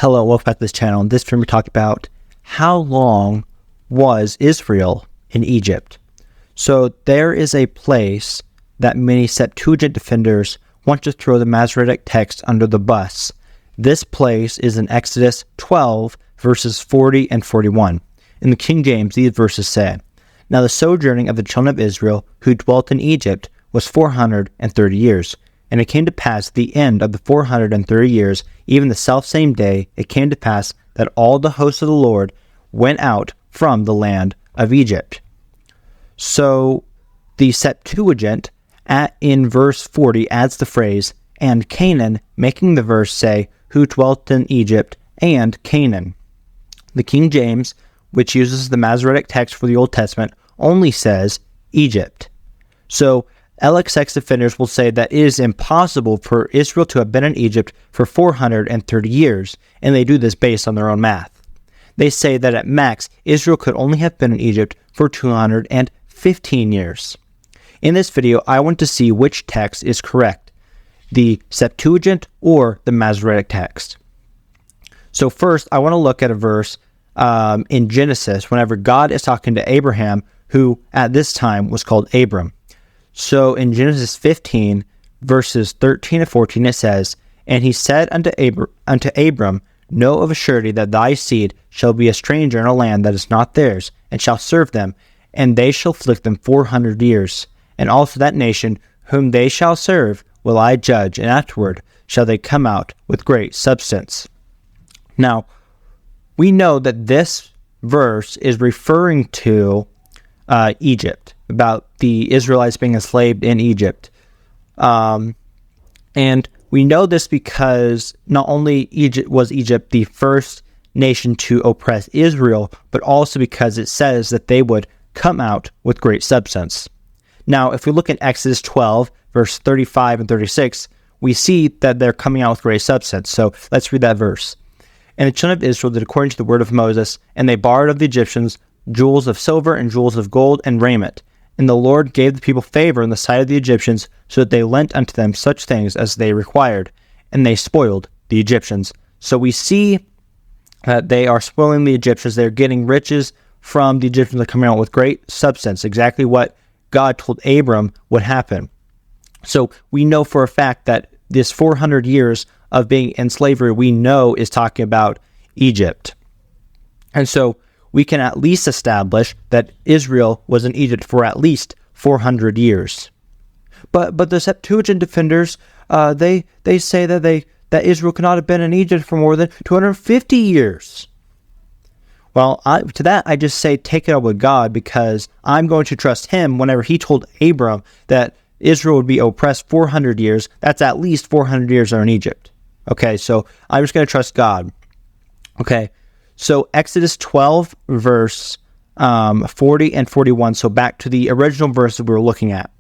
Hello, welcome back to this channel. In this video, we talk about how long was Israel in Egypt. So there is a place that many Septuagint defenders want to throw the Masoretic Text under the bus. This place is in Exodus 12, verses 40 and 41. In the King James, these verses say, "Now the sojourning of the children of Israel who dwelt in Egypt was 430 years. And it came to pass at the end of the 430 years, even the selfsame day, it came to pass that all the hosts of the Lord went out from the land of Egypt." So the Septuagint in verse 40 adds the phrase, "and Canaan," making the verse say, "who dwelt in Egypt and Canaan." The King James, which uses the Masoretic Text for the Old Testament, only says Egypt. So LXX defenders will say that it is impossible for Israel to have been in Egypt for 430 years, and they do this based on their own math. They say that at max, Israel could only have been in Egypt for 215 years. In this video, I want to see which text is correct, the Septuagint or the Masoretic Text. So first, I want to look at a verse in Genesis whenever God is talking to Abraham, who at this time was called Abram. So in Genesis 15, verses 13 and 14, it says, "And he said unto Abram, Know of a surety that thy seed shall be a stranger in a land that is not theirs, and shall serve them, and they shall afflict them 400 years. And also that nation whom they shall serve will I judge, and afterward shall they come out with great substance." Now, we know that this verse is referring to Egypt, about the Israelites being enslaved in Egypt. And we know this because not only was Egypt the first nation to oppress Israel, but also because it says that they would come out with great substance. Now, if we look at Exodus 12, verse 35 and 36, we see that they're coming out with great substance. So let's read that verse. "And the children of Israel did according to the word of Moses, and they borrowed of the Egyptians jewels of silver and jewels of gold and raiment. And the Lord gave the people favor in the sight of the Egyptians, so that they lent unto them such things as they required, and they spoiled the Egyptians." So we see that they are spoiling the Egyptians. They're getting riches from the Egyptians. They're coming out with great substance, exactly what God told Abram would happen. So we know for a fact that this 400 years of being in slavery, we know is talking about Egypt. And so we can at least establish that Israel was in Egypt for at least 400 years. But the Septuagint defenders, they say that Israel could not have been in Egypt for more than 250 years. Well, to that I just say take it up with God, because I'm going to trust him whenever he told Abram that Israel would be oppressed 400 years. That's at least 400 years are in Egypt. Okay, so I'm just going to trust God. Okay. So Exodus 12, verse 40 and 41, so back to the original verse that we were looking at.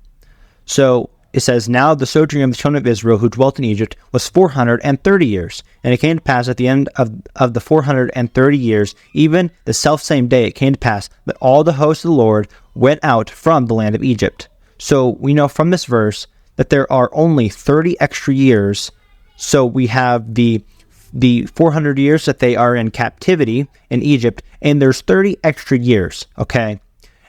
So it says, "Now the sojourning of the children of Israel who dwelt in Egypt was 430 years. And it came to pass at the end of the 430 years, even the selfsame day it came to pass, that all the hosts of the Lord went out from the land of Egypt." So we know from this verse that there are only 30 extra years. So we have the 400 years that they are in captivity in Egypt, and there's 30 extra years, okay?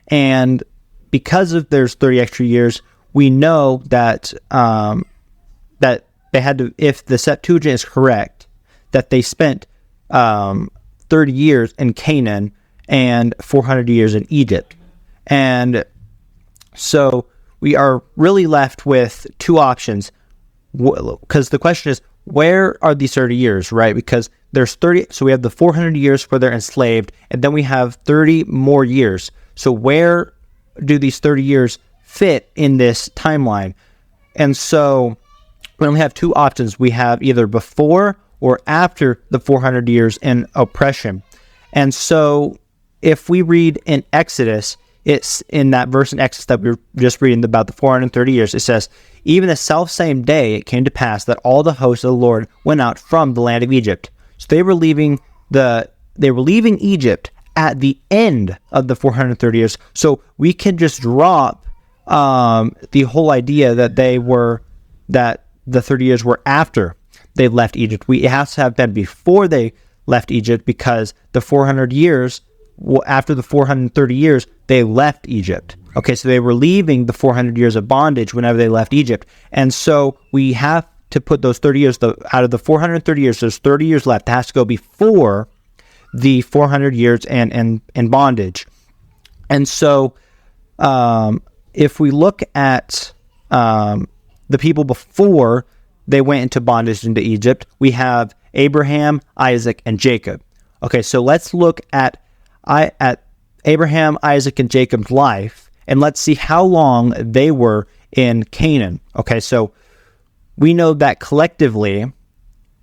And because of there's 30 extra years, we know that that they had to, if the Septuagint is correct, that they spent 30 years in Canaan and 400 years in Egypt. And so we are really left with two options, because the question is, where are these 30 years, right? Because there's 30, so we have the 400 years where they're enslaved, and then we have 30 more years. So where do these 30 years fit in this timeline? And so we only have two options. We have either before or after the 400 years in oppression. And so if we read in Exodus, it's in that verse in Exodus that we were just reading about the 430 years, it says, "Even the selfsame day it came to pass that all the hosts of the Lord went out from the land of Egypt." So they were leaving Egypt at the end of the 430 years. So we can just drop the whole idea that the 30 years were after. they left Egypt. It has to have been before they left Egypt, because the 400 years, after the 430 years, they left Egypt. Okay, so they were leaving the 400 years of bondage whenever they left Egypt. And so we have to put those 30 years, out of the 430 years, there's 30 years left. That has to go before the 400 years and bondage. And so if we look at the people before they went into bondage into Egypt, we have Abraham, Isaac, and Jacob. Okay, so let's look at Abraham, Isaac, and Jacob's life, and let's see how long they were in Canaan. Okay, so we know that collectively,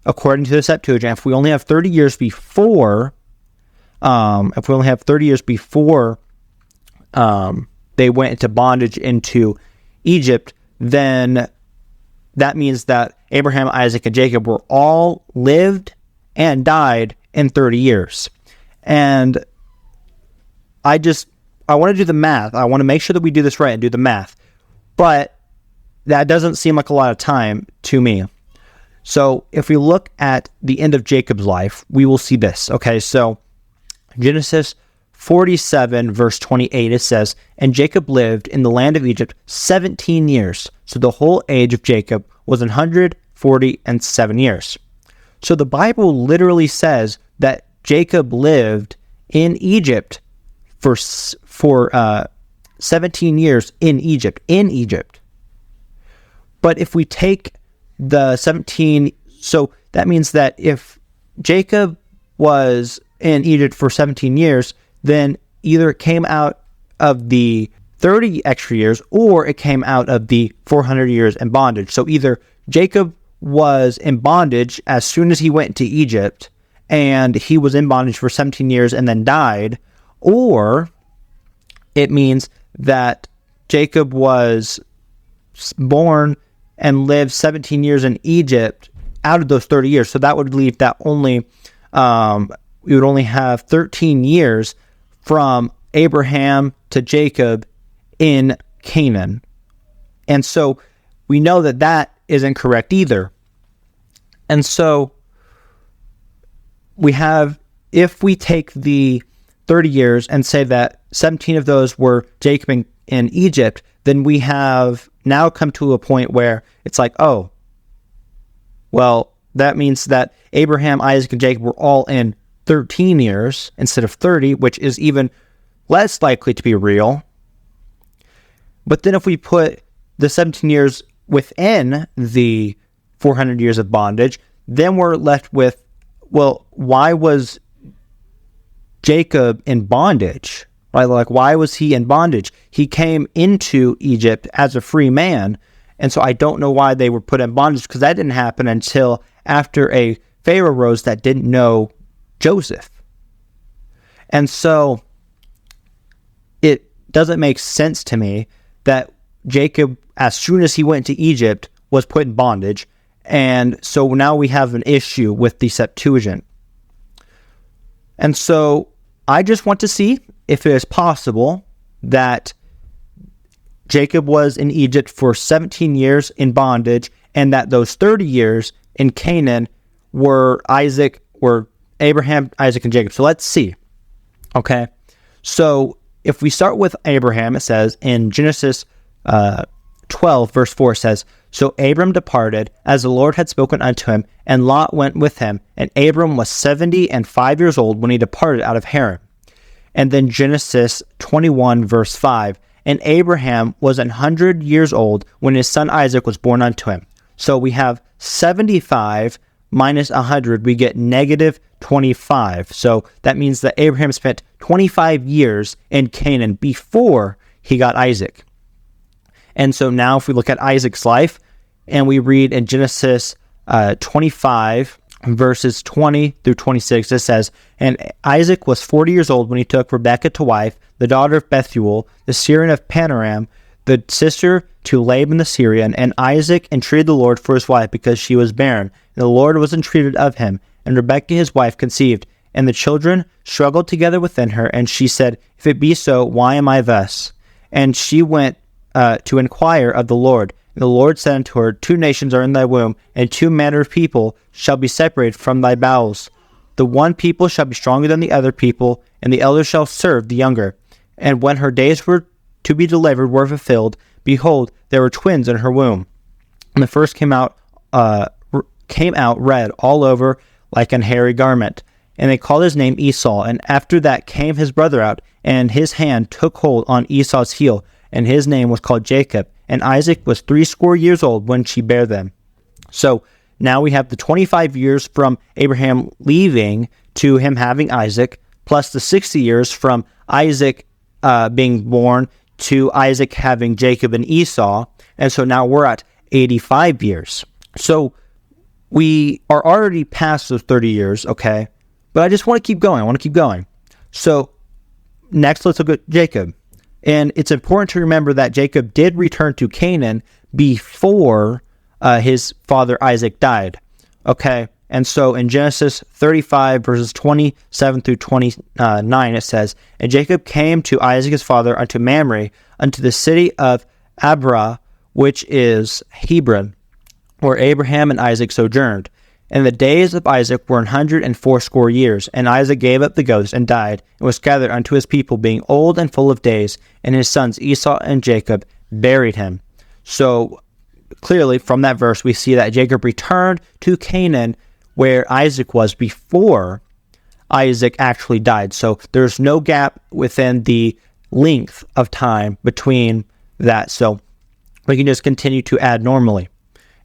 according to the Septuagint, if we only have 30 years before, they went into bondage into Egypt, then that means that Abraham, Isaac, and Jacob were all lived and died in 30 years. And I want to do the math. I want to make sure that we do this right and do the math. But that doesn't seem like a lot of time to me. So if we look at the end of Jacob's life, we will see this. Okay, so Genesis 47, verse 28, it says, "And Jacob lived in the land of Egypt 17 years. So the whole age of Jacob was 147 years." So the Bible literally says that Jacob lived in Egypt for 17 years in Egypt. But if we take the 17, so that means that if Jacob was in Egypt for 17 years, then either it came out of the 30 extra years or it came out of the 400 years in bondage. So either Jacob was in bondage as soon as he went to Egypt and he was in bondage for 17 years and then died, or it means that Jacob was born and lived 17 years in Egypt out of those 30 years. So that would leave that we would only have 13 years from Abraham to Jacob in Canaan. And so we know that that isn't correct either. And so we have, if we take the 30 years and say that 17 of those were Jacob in Egypt, then we have now come to a point where it's like, oh, well, that means that Abraham, Isaac, and Jacob were all in 13 years instead of 30, which is even less likely to be real. But then if we put the 17 years within the 400 years of bondage, then we're left with, well, why was Jacob in bondage? Right? Like, why was he in bondage? He came into Egypt as a free man, and so I don't know why they were put in bondage, because that didn't happen until after a Pharaoh rose that didn't know Joseph. And so it doesn't make sense to me that Jacob, as soon as he went to Egypt, was put in bondage. And so now we have an issue with the Septuagint. And so I just want to see if it is possible that Jacob was in Egypt for 17 years in bondage, and that those 30 years in Canaan were Abraham, Isaac, and Jacob. So let's see. Okay. So if we start with Abraham, it says in Genesis 12, verse 4 says, "So Abram departed, as the Lord had spoken unto him, and Lot went with him. And Abram was 75 years old when he departed out of Haran." And then Genesis 21, verse 5, "And Abraham was 100 years old when his son Isaac was born unto him." So we have 75 minus 100, we get negative 25. So that means that Abraham spent 25 years in Canaan before he got Isaac. And so now if we look at Isaac's life, and we read in Genesis 25, verses 20 through 26, it says, "And Isaac was 40 years old when he took Rebekah to wife, the daughter of Bethuel, the Syrian of Panaram, the sister to Laban the Syrian. And Isaac entreated the Lord for his wife, because she was barren. And the Lord was entreated of him. And Rebekah his wife conceived. And the children struggled together within her. And she said, If it be so, why am I thus? And she went to inquire of the Lord. And And the Lord said unto her, 2 nations are in thy womb, and 2 manner of people shall be separated from thy bowels. The one people shall be stronger than the other people, and the elder shall serve the younger. And when her days were to be delivered were fulfilled, behold, there were twins in her womb. And the first came out red all over like an hairy garment. And they called his name Esau. And after that came his brother out, and his hand took hold on Esau's heel, and his name was called Jacob. And Isaac was 80 years old when she bare them. So now we have the 25 years from Abraham leaving to him having Isaac, plus the 60 years from Isaac being born to Isaac having Jacob and Esau. And so now we're at 85 years. So we are already past those 30 years, okay? But I just want to keep going. So next, let's look at Jacob. And it's important to remember that Jacob did return to Canaan before his father Isaac died. Okay, and so in Genesis 35, verses 27 through 29, it says, And Jacob came to Isaac his father unto Mamre, unto the city of Abrah, which is Hebron, where Abraham and Isaac sojourned. And the days of Isaac were 180 years, and Isaac gave up the ghost and died, and was gathered unto his people, being old and full of days, and his sons Esau and Jacob buried him. So clearly from that verse we see that Jacob returned to Canaan where Isaac was before Isaac actually died. So there's no gap within the length of time between that. So we can just continue to add normally.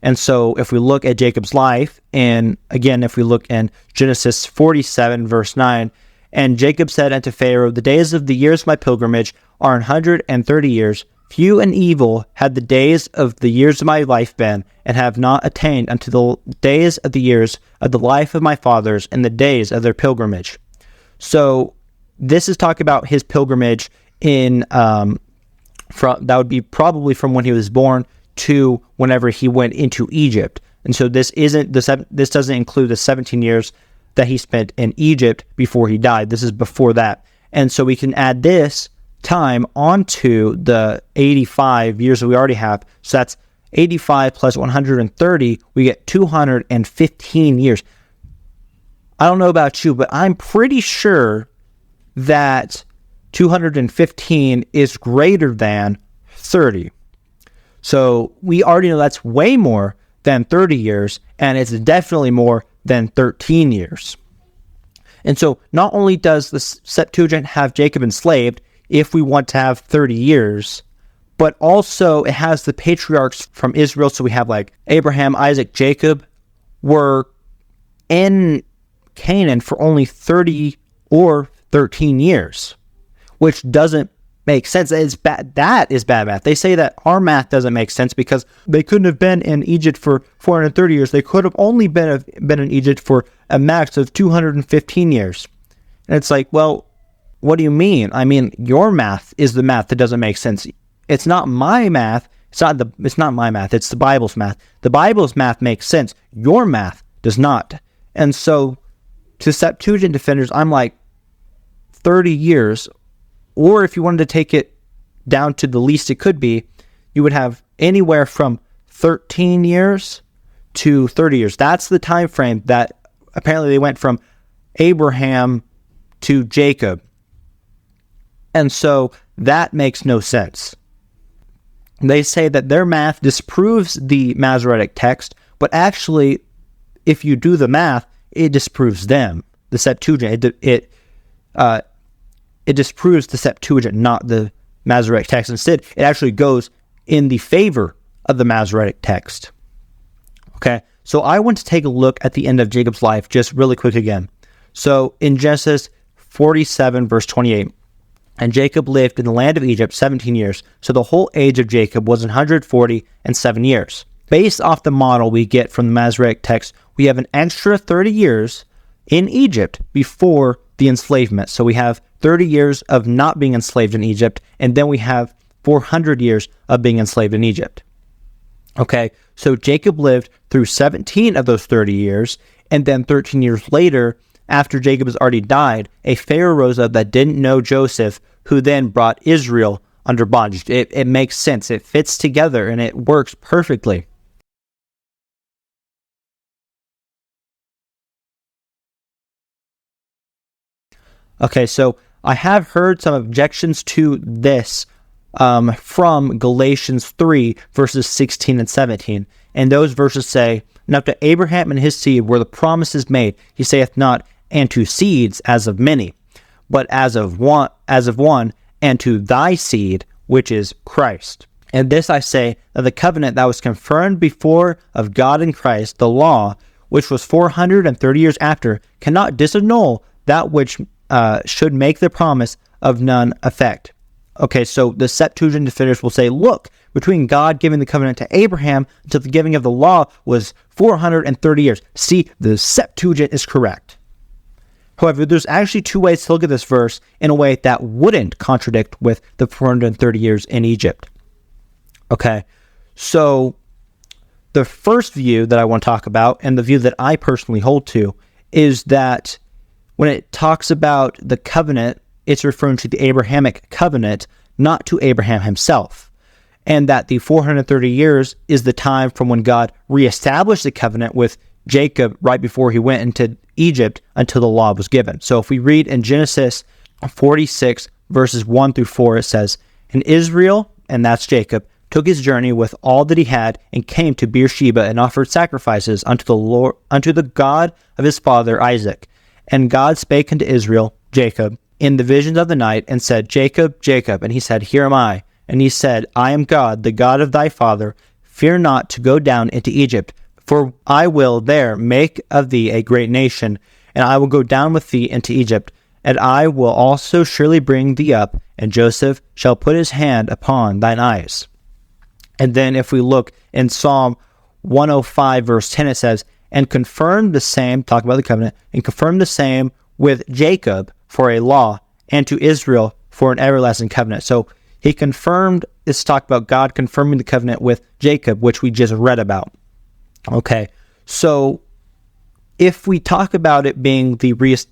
And so if we look at Jacob's life, and again, if we look in Genesis 47, verse 9, And Jacob said unto Pharaoh, The days of the years of my pilgrimage are 130 years. Few and evil had the days of the years of my life been, and have not attained unto the days of the years of the life of my fathers, and the days of their pilgrimage. So this is talking about his pilgrimage in, that would be probably from when he was born to whenever he went into Egypt. And so this doesn't include the 17 years that he spent in Egypt before he died. This is before that. And so we can add this time onto the 85 years that we already have. So that's 85 plus 130, we get 215 years. I don't know about you, but I'm pretty sure that 215 is greater than 30. So we already know that's way more than 30 years, and it's definitely more than 13 years. And so not only does the Septuagint have Jacob enslaved, if we want to have 30 years, but also it has the patriarchs from Israel. So we have like Abraham, Isaac, Jacob were in Canaan for only 30 or 13 years, which doesn't make sense. It's bad. That is bad math. They say that our math doesn't make sense because they couldn't have been in Egypt for 430 years. They could have only been in Egypt for a max of 215 years. And it's like, well, what do you mean? I mean, your math is the math that doesn't make sense. It's not my math. It's not my math. It's the Bible's math. The Bible's math makes sense. Your math does not. And so to Septuagint defenders, I'm like 30 years. Or if you wanted to take it down to the least it could be, you would have anywhere from 13 years to 30 years. That's the time frame that apparently they went from Abraham to Jacob. And so that makes no sense. They say that their math disproves the Masoretic Text, but actually, if you do the math, it disproves them. The Septuagint, it disproves the Septuagint, not the Masoretic Text. Instead, it actually goes in the favor of the Masoretic Text. Okay, so I want to take a look at the end of Jacob's life just really quick again. So in Genesis 47, verse 28, And Jacob lived in the land of Egypt 17 years, so the whole age of Jacob was 147 years. Based off the model we get from the Masoretic Text, we have an extra 30 years in Egypt before the enslavement. So we have 30 years of not being enslaved in Egypt, and then we have 400 years of being enslaved in Egypt. Okay, so Jacob lived through 17 of those 30 years, and then 13 years later, after Jacob has already died, a Pharaoh rose up that didn't know Joseph, who then brought Israel under bondage. It makes sense. It fits together and it works perfectly. Okay, so I have heard some objections to this from Galatians 3, verses 16 and 17. And those verses say, "Now to Abraham and his seed were the promises made. He saith not, and to seeds as of many, but as of one, and to thy seed, which is Christ. And this I say, that the covenant that was confirmed before of God in Christ, the law, which was 430 years after, cannot disannul that which should make the promise of none effect." Okay, so the Septuagint defenders will say, look, between God giving the covenant to Abraham until the giving of the law was 430 years. See, the Septuagint is correct. However, there's actually two ways to look at this verse in a way that wouldn't contradict with the 430 years in Egypt. Okay, so the first view that I want to talk about, and the view that I personally hold to, is that when it talks about the covenant, it's referring to the Abrahamic covenant, not to Abraham himself. And that the 430 years is the time from when God reestablished the covenant with Jacob right before he went into Egypt until the law was given. So if we read in Genesis 46, verses 1 through 4, it says, "And Israel," and that's Jacob, "took his journey with all that he had, and came to Beersheba, and offered sacrifices unto the Lord, unto the God of his father Isaac. And God spake unto Israel," Jacob, "in the visions of the night, and said, Jacob, Jacob. And he said, Here am I. And he said, I am God, the God of thy father. Fear not to go down into Egypt, for I will there make of thee a great nation, and I will go down with thee into Egypt, and I will also surely bring thee up, and Joseph shall put his hand upon thine eyes." And then if we look in Psalm 105, verse 10, it says, "And confirm the same," talk about the covenant, "and confirm the same with Jacob for a law, and to Israel for an everlasting covenant." So he confirmed, it's talk about God confirming the covenant with Jacob, which we just read about. Okay, so if we talk about it being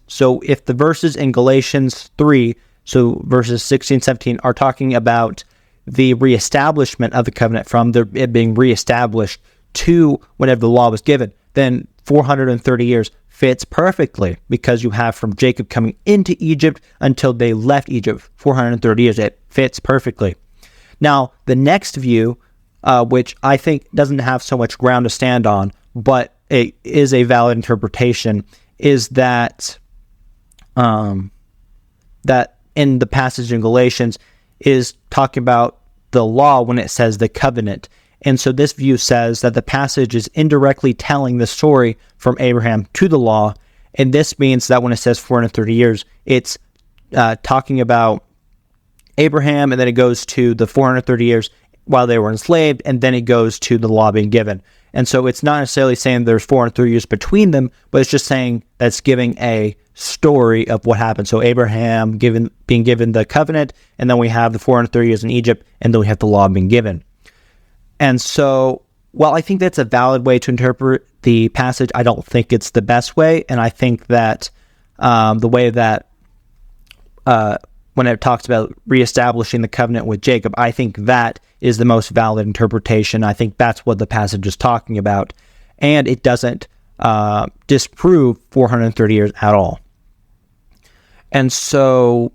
so if the verses in Galatians 3, so verses 16, 17, are talking about the reestablishment of the covenant from it being reestablished to whenever the law was given, then 430 years fits perfectly, because you have from Jacob coming into Egypt until they left Egypt, 430 years. It fits perfectly. Now, the next view, which I think doesn't have so much ground to stand on, but it is a valid interpretation, is that that in the passage in Galatians is talking about the law when it says the covenant. And so this view says that the passage is indirectly telling the story from Abraham to the law. And this means that when it says 430 years, it's talking about Abraham, and then it goes to the 430 years while they were enslaved, and then it goes to the law being given. And so it's not necessarily saying there's 430 years between them, but it's just saying that's giving a story of what happened. So Abraham being given the covenant, and then we have the 430 years in Egypt, and then we have the law being given. And so, while I think that's a valid way to interpret the passage, I don't think it's the best way. And I think that the way that when it talks about reestablishing the covenant with Jacob, I think that is the most valid interpretation. I think that's what the passage is talking about. And it doesn't disprove 430 years at all. And so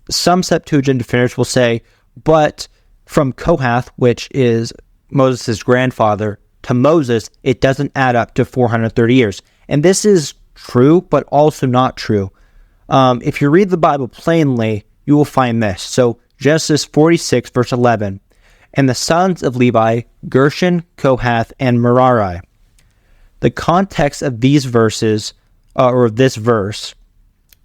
some Septuagint defenders will say, but from Kohath, which is Moses' grandfather, to Moses, it doesn't add up to 430 years. And this is true, but also not true. If you read the Bible plainly, you will find this. So Genesis 46, verse 11, "And the sons of Levi, Gershon, Kohath, and Merari." The context of these verses, or this verse,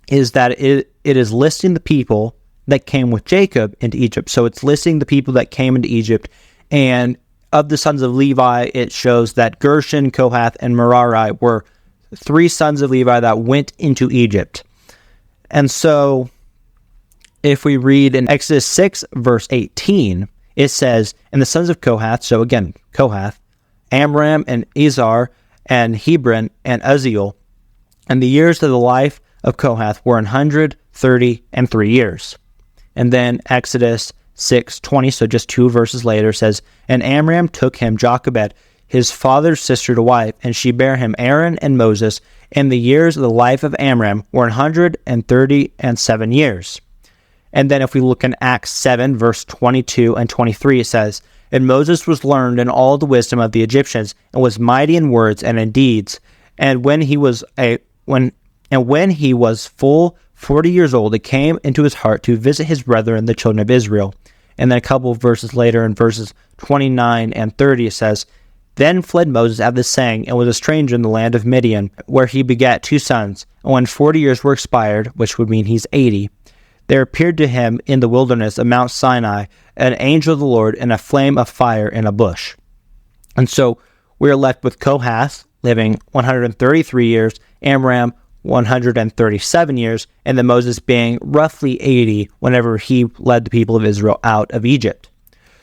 is that it is listing the people that came with Jacob into Egypt. So it's listing the people that came into Egypt, and of the sons of Levi, it shows that Gershon, Kohath, and Merari were three sons of Levi that went into Egypt. And so if we read in Exodus 6, verse 18, it says, "And the sons of Kohath," so again, Kohath, "Amram and Izhar and Hebron and Uzziel, and the years of the life of Kohath were 133 years." And then Exodus 6:20, so just 2 verses later, says, "And Amram took him Jochebed, his father's sister, to wife, and she bare him Aaron and Moses, and the years of the life of Amram were 137 years." And then if we look in Acts 7, verse 22 and 23, it says, "And Moses was learned in all the wisdom of the Egyptians, and was mighty in words and in deeds. And when he was full 40 years old, it came into his heart to visit his brethren, the children of Israel." And then a couple of verses later, in verses 29 and 30, it says, "Then fled Moses out of the saying, and was a stranger in the land of Midian, where he begat 2 sons. And when 40 years were expired," which would mean he's 80, "there appeared to him in the wilderness of Mount Sinai an angel of the Lord in a flame of fire in a bush." And so we're left with Kohath living 133 years, Amram 137 years, and then Moses being roughly 80 whenever he led the people of Israel out of Egypt.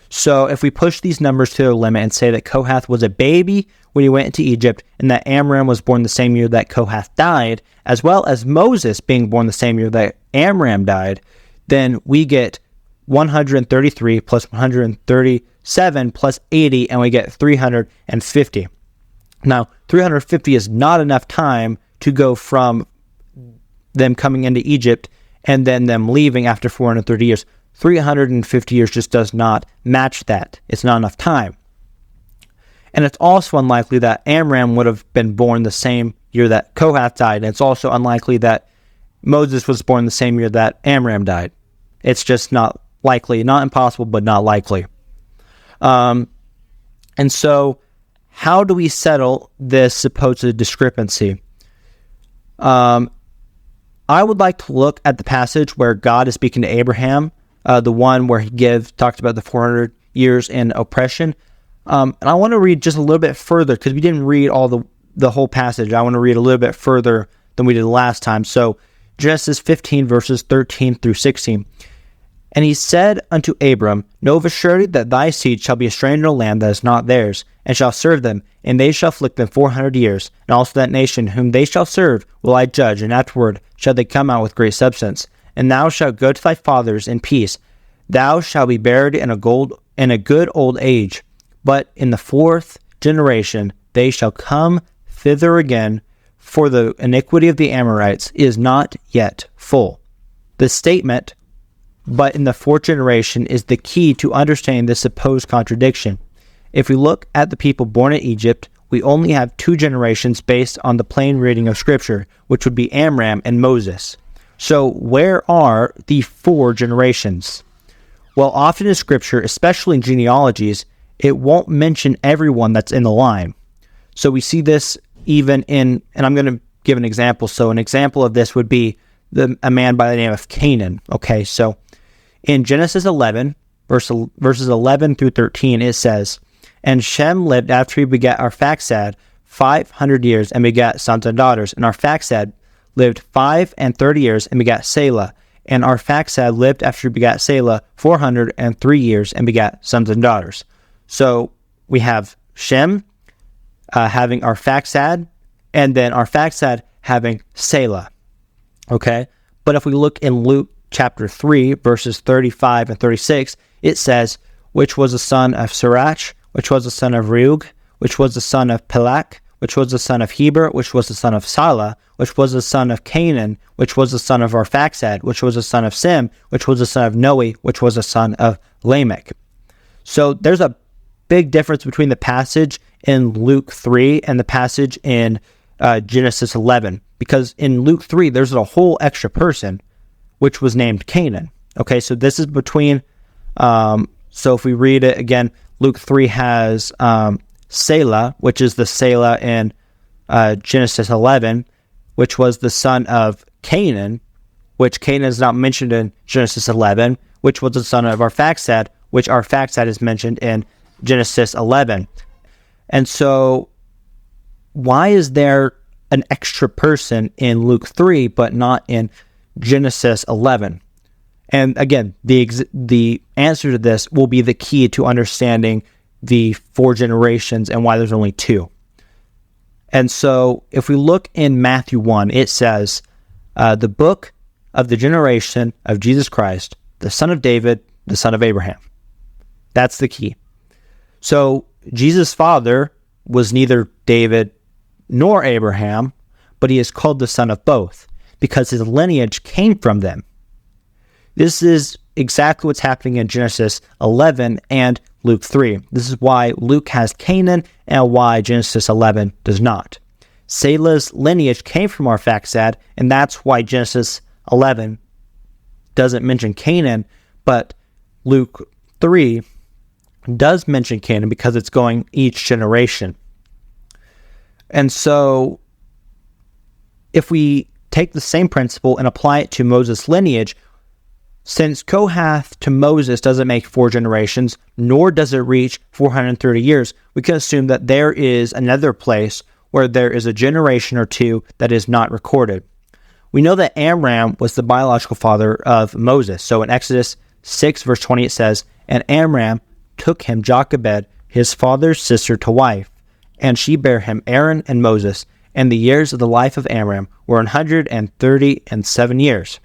So if we push these numbers to their limit and say that Kohath was a baby when he went into Egypt, and that Amram was born the same year that Kohath died, as well as Moses being born the same year that Amram died, then we get 133 plus 137 plus 80, and we get 350. Now, 350 is not enough time to go from them coming into Egypt and then them leaving after 430 years. 350 years just does not match that. It's not enough time. And it's also unlikely that Amram would have been born the same year that Kohath died. And it's also unlikely that Moses was born the same year that Amram died. It's just not likely. Not impossible, but not likely. And so how do we settle this supposed discrepancy? I would like to look at the passage where God is speaking to Abraham, the one where he talks about the 400 years in oppression. And I want to read just a little bit further, because we didn't read all the whole passage. I want to read a little bit further than we did last time. So Genesis 15, verses 13 through 16. "And he said unto Abram, Know of a surety that thy seed shall be a stranger in a land that is not theirs, and shall serve them, and they shall afflict them 400 years. And also that nation whom they shall serve will I judge, and afterward shall they come out with great substance. And thou shalt go to thy fathers in peace. Thou shalt be buried in a good old age. But in the 4th generation they shall come thither again, for the iniquity of the Amorites is not yet full." The statement, "but in the 4th generation," is the key to understanding this supposed contradiction. If we look at the people born in Egypt, we only have 2 generations based on the plain reading of Scripture, which would be Amram and Moses. So where are the 4 generations? Well, often in Scripture, especially in genealogies, it won't mention everyone that's in the line. So we see this even in, and I'm going to give an example. So an example of this would be a man by the name of Canaan. Okay, so in Genesis 11, verses 11 through 13, it says, "And Shem lived after he begat Arphaxad 500 years, and begat sons and daughters. And Arphaxad lived 35 years, and begat Salah. And Arphaxad lived after he begat Salah 403 years, and begat sons and daughters." So we have Shem having Arphaxad, and then Arphaxad having Salah. Okay? But if we look in Luke chapter 3, verses 35 and 36, it says, "Which was the son of Sirach, which was the son of Reug, which was the son of Pelach, which was the son of Heber, which was the son of Salah, which was the son of Canaan, which was the son of Arphaxad, which was the son of Sem, which was the son of Noe, which was the son of Lamech." So there's a big difference between the passage in Luke 3 and the passage in Genesis 11, because in Luke 3 there's a whole extra person which was named Canaan. Okay, so this is between, so if we read it again, Luke 3 has Salah, which is the Salah in Genesis 11, which was the son of Canaan, which Canaan is not mentioned in Genesis 11, which was the son of Arphaxad, which Arphaxad is mentioned in Genesis 11. And so why is there an extra person in Luke 3 but not in Genesis 11? And again, the answer to this will be the key to understanding the 4 generations and why there's only 2. And so if we look in Matthew 1, it says, "The book of the generation of Jesus Christ, the son of David, the son of Abraham. That's the key. So Jesus' father was neither David nor Abraham, but he is called the son of both because his lineage came from them. This is exactly what's happening in Genesis 11 and Luke 3. This is why Luke has Canaan and why Genesis 11 does not. Selah's lineage came from Arphaxad, and that's why Genesis 11 doesn't mention Canaan, but Luke 3 does mention Canaan because it's going each generation. And so if we take the same principle and apply it to Moses' lineage, since Kohath to Moses doesn't make 4 generations, nor does it reach 430 years, we can assume that there is another place where there is a generation or two that is not recorded. We know that Amram was the biological father of Moses. So in Exodus 6, verse 20, it says, "And Amram took him Jochebed, his father's sister, to wife, and she bare him Aaron and Moses, and the years of the life of Amram were 137 years."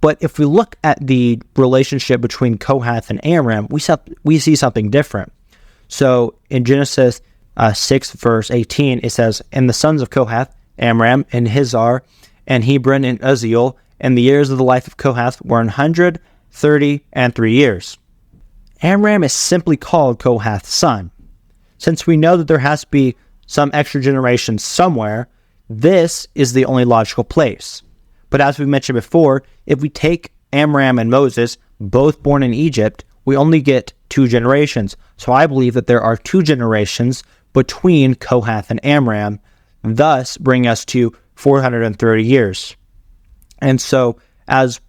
But if we look at the relationship between Kohath and Amram, we see something different. So in Genesis 6, verse 18, it says, "And the sons of Kohath, Amram and Hizar, and Hebron and Uzziel, and the years of the life of Kohath were 133 years." Amram is simply called Kohath's son. Since we know that there has to be some extra generations somewhere, this is the only logical place. But as we mentioned before, if we take Amram and Moses, both born in Egypt, we only get 2 generations. So I believe that there are 2 generations between Kohath and Amram, thus bringing us to 430 years. And so as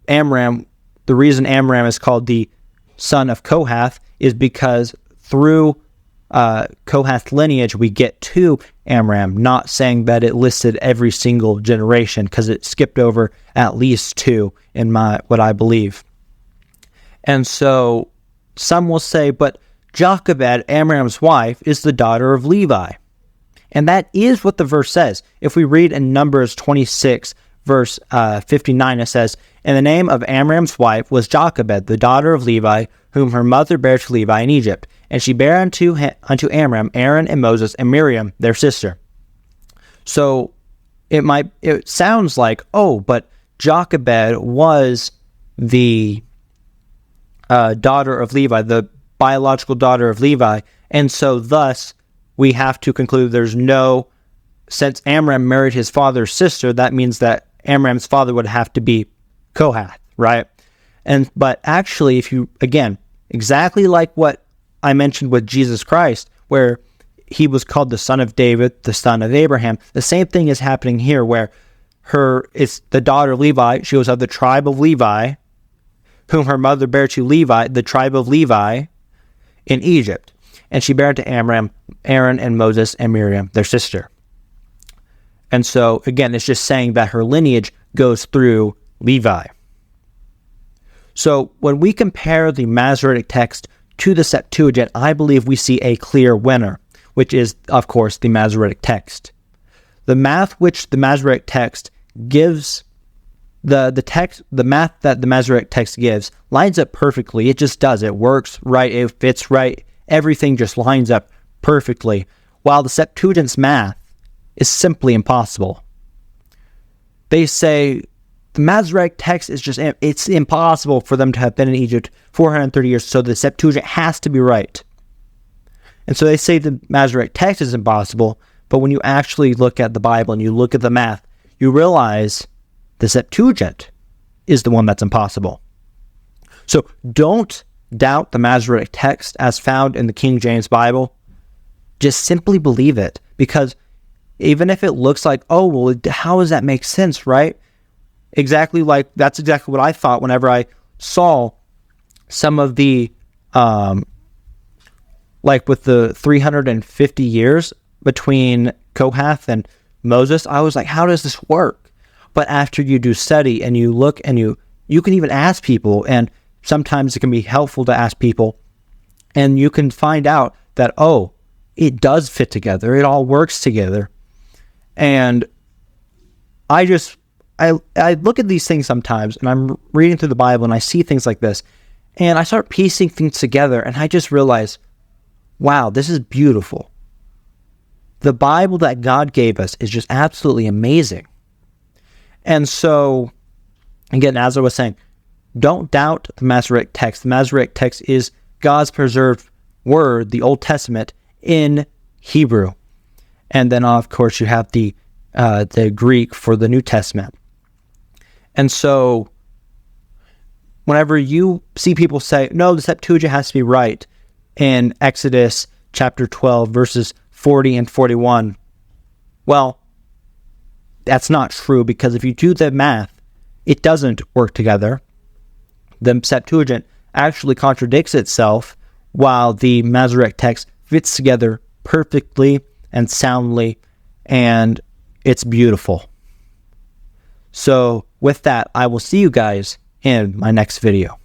Amram, the reason Amram is called the son of Kohath is because through Kohath lineage we get to Amram, not saying that it listed every single generation, because it skipped over at least 2 in what I believe. And so some will say, but Jochebed, Amram's wife, is the daughter of Levi. And that is what the verse says. If we read in Numbers 26, verse 59, it says, "And the name of Amram's wife was Jochebed, the daughter of Levi, whom her mother bare to Levi in Egypt. And she bare unto Amram Aaron and Moses and Miriam, their sister." So it sounds like, but Jochebed was the daughter of Levi, the biological daughter of Levi, and so thus we have to conclude since Amram married his father's sister, that means that Amram's father would have to be Kohath, right? But actually, if you, again, exactly like what I mentioned with Jesus Christ, where he was called the son of David, the son of Abraham, the same thing is happening here, where it's the daughter of Levi. She was of the tribe of Levi, whom her mother bare to Levi, the tribe of Levi, in Egypt. And she bare to Amram, Aaron, and Moses, and Miriam, their sister. And so, again, it's just saying that her lineage goes through Levi. So, when we compare the Masoretic Text to the Septuagint, I believe we see a clear winner, which is, of course, the Masoretic Text. The math which the Masoretic Text gives, the math that the Masoretic Text gives lines up perfectly. It just does. It works right. It fits right. Everything just lines up perfectly. While the Septuagint's math is simply impossible. They say the Masoretic Text is it's impossible for them to have been in Egypt 430 years, so the Septuagint has to be right. And so they say the Masoretic Text is impossible, but when you actually look at the Bible and you look at the math, you realize the Septuagint is the one that's impossible. So don't doubt the Masoretic Text as found in the King James Bible. Just simply believe it, because even if it looks like, how does that make sense, right? That's exactly what I thought whenever I saw some of the, with the 350 years between Kohath and Moses, I was like, how does this work? But after you do study and you look and you can even ask people, and sometimes it can be helpful to ask people, and you can find out that, it does fit together. It all works together. And I just I look at these things sometimes, and I'm reading through the Bible, and I see things like this, and I start piecing things together, and I just realize, wow, this is beautiful. The Bible that God gave us is just absolutely amazing. And so, again, as I was saying, don't doubt the Masoretic Text. The Masoretic Text is God's preserved word, the Old Testament, in Hebrew. And then, of course, you have the Greek for the New Testament. And so, whenever you see people say, no, the Septuagint has to be right in Exodus chapter 12, verses 40 and 41, well, that's not true, because if you do the math, it doesn't work together. The Septuagint actually contradicts itself, while the Masoretic Text fits together perfectly and soundly, and it's beautiful. So with that, I will see you guys in my next video.